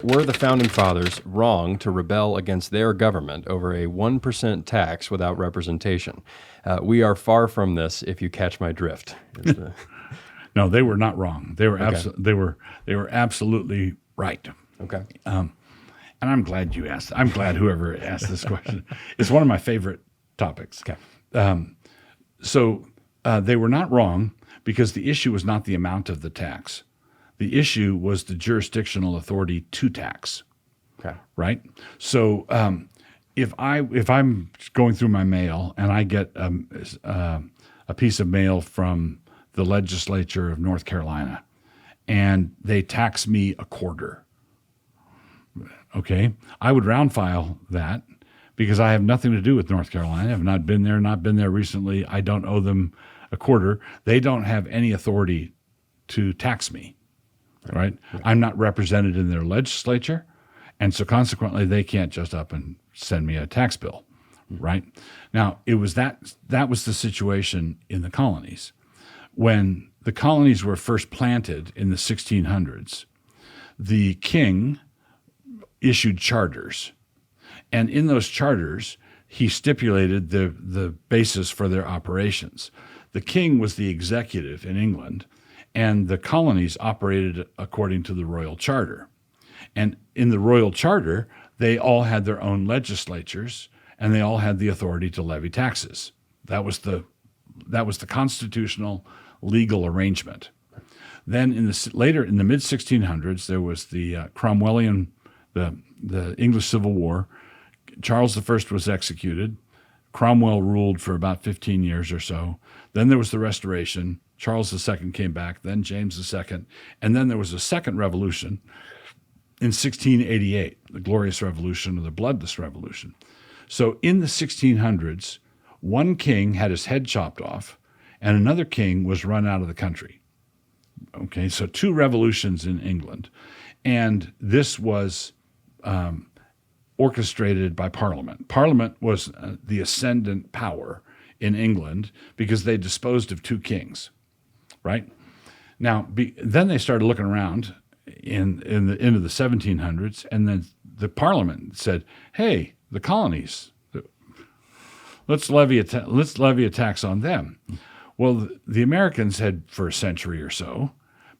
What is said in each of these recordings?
Were the Founding Fathers wrong to rebel against their government over a 1% tax without representation? We are far from this, if you catch my drift. No, they were not wrong. They were Okay. they were absolutely right. Okay. And I'm glad you asked. I'm glad whoever asked this question. It's one of my favorite topics. Okay. So they were not wrong because the issue was not the amount of the tax. The issue was the jurisdictional authority to tax. Okay. Right. So if I'm going through my mail and I get a piece of mail from the legislature of North Carolina and they tax me a quarter, okay, I would round file that because I have nothing to do with North Carolina. I've not been there recently. I don't owe them a quarter. They don't have any authority to tax me, right? I'm not represented in their legislature, and so consequently they can't just up and send me a tax bill, right? Now, it was that was the situation in the colonies. When the colonies were first planted in the 1600s, the king issued charters. And in those charters, he stipulated the basis for their operations. The king was the executive in England, and the colonies operated according to the royal charter. And in the royal charter, they all had their own legislatures, and they all had the authority to levy taxes. That was the constitutional legal arrangement. Then later in the mid 1600s, there was the Cromwellian, the English Civil War. Charles I was executed. Cromwell ruled for about 15 years or so. Then there was the Restoration. Charles II came back, then James II, and then there was a second revolution in 1688, the Glorious Revolution or the Bloodless Revolution. So in the 1600s, one king had his head chopped off, and another king was run out of the country. Okay, so two revolutions in England, and this was orchestrated by Parliament. Parliament was the ascendant power in England because they disposed of two kings, right? Now, then they started looking around in the end of the 1700s, and then the Parliament said, "Hey, the colonies, let's levy a tax on them." Well, the Americans had, for a century or so,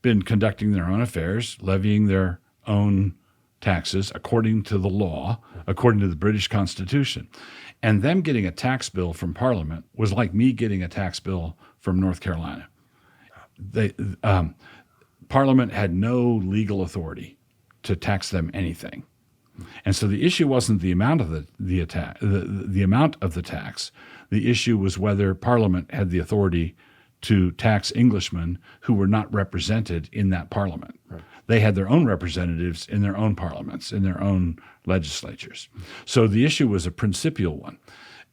been conducting their own affairs, levying their own taxes according to the law, according to the British Constitution. And them getting a tax bill from Parliament was like me getting a tax bill from North Carolina. Parliament had no legal authority to tax them anything. And so the issue wasn't the amount of the amount of the tax. The issue was whether Parliament had the authority to tax Englishmen who were not represented in that Parliament. Right. They had their own representatives in their own parliaments, in their own legislatures. So the issue was a principial one.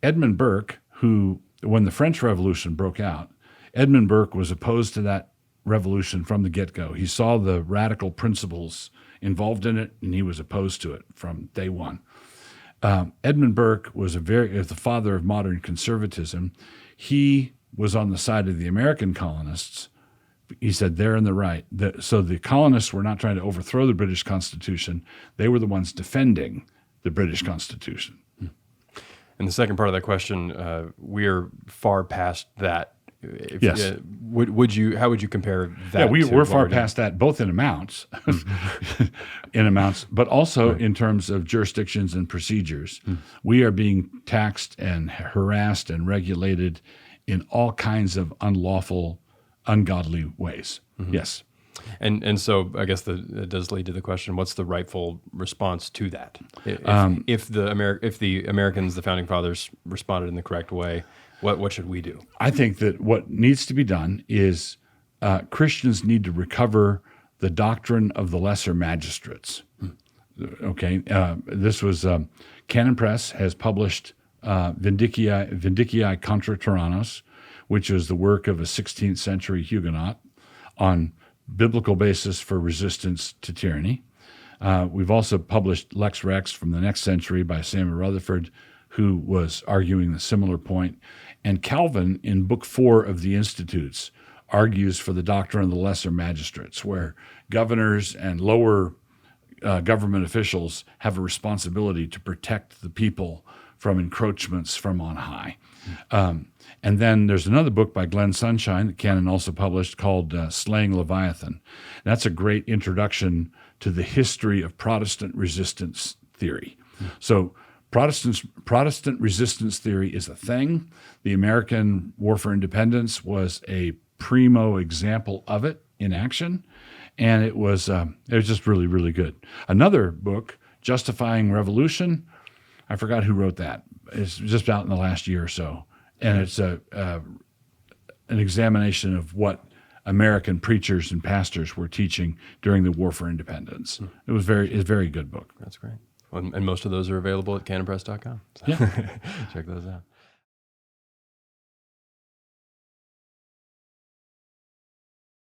Edmund Burke, who, when the French Revolution broke out, Edmund Burke was opposed to that revolution from the get-go. He saw the radical principles involved in it, and he was opposed to it from day one. Edmund Burke was the father of modern conservatism. He was on the side of the American colonists. He said they're in the right. So the colonists were not trying to overthrow the British Constitution. They were the ones defending the British Constitution. And the second part of that question, we're far past that. Yes. How would you compare that? Yeah, we're to far past that, both in amounts, but also Right. in terms of jurisdictions and procedures. We are being taxed and harassed and regulated in all kinds of unlawful, ungodly ways. Yes. And so I guess that does lead to the question: what's the rightful response to that? If the Americans, the Founding Fathers, responded in the correct way, what should we do? I think that what needs to be done is Christians need to recover the doctrine of the lesser magistrates. Okay, this was Canon Press has published Vindiciae Contra Tyrannos, which is the work of a 16th century Huguenot on biblical basis for resistance to tyranny. We've also published Lex Rex from the next century by Samuel Rutherford, who was arguing the similar point. And Calvin, in Book 4 of the Institutes, argues for the doctrine of the lesser magistrates, where governors and lower government officials have a responsibility to protect the people from encroachments from on high. And then there's another book by Glenn Sunshine that Canon also published called Slaying Leviathan. That's a great introduction to the history of Protestant resistance theory. So Protestant resistance theory is a thing. The American War for Independence was a primo example of it in action, and it was just really, really good. Another book, Justifying Revolution, I forgot who wrote that. It's just out in the last year or so, and it's an examination of what American preachers and pastors were teaching during the War for Independence. It's a very good book. That's great. And most of those are available at canonpress.com. So Yeah. check those out.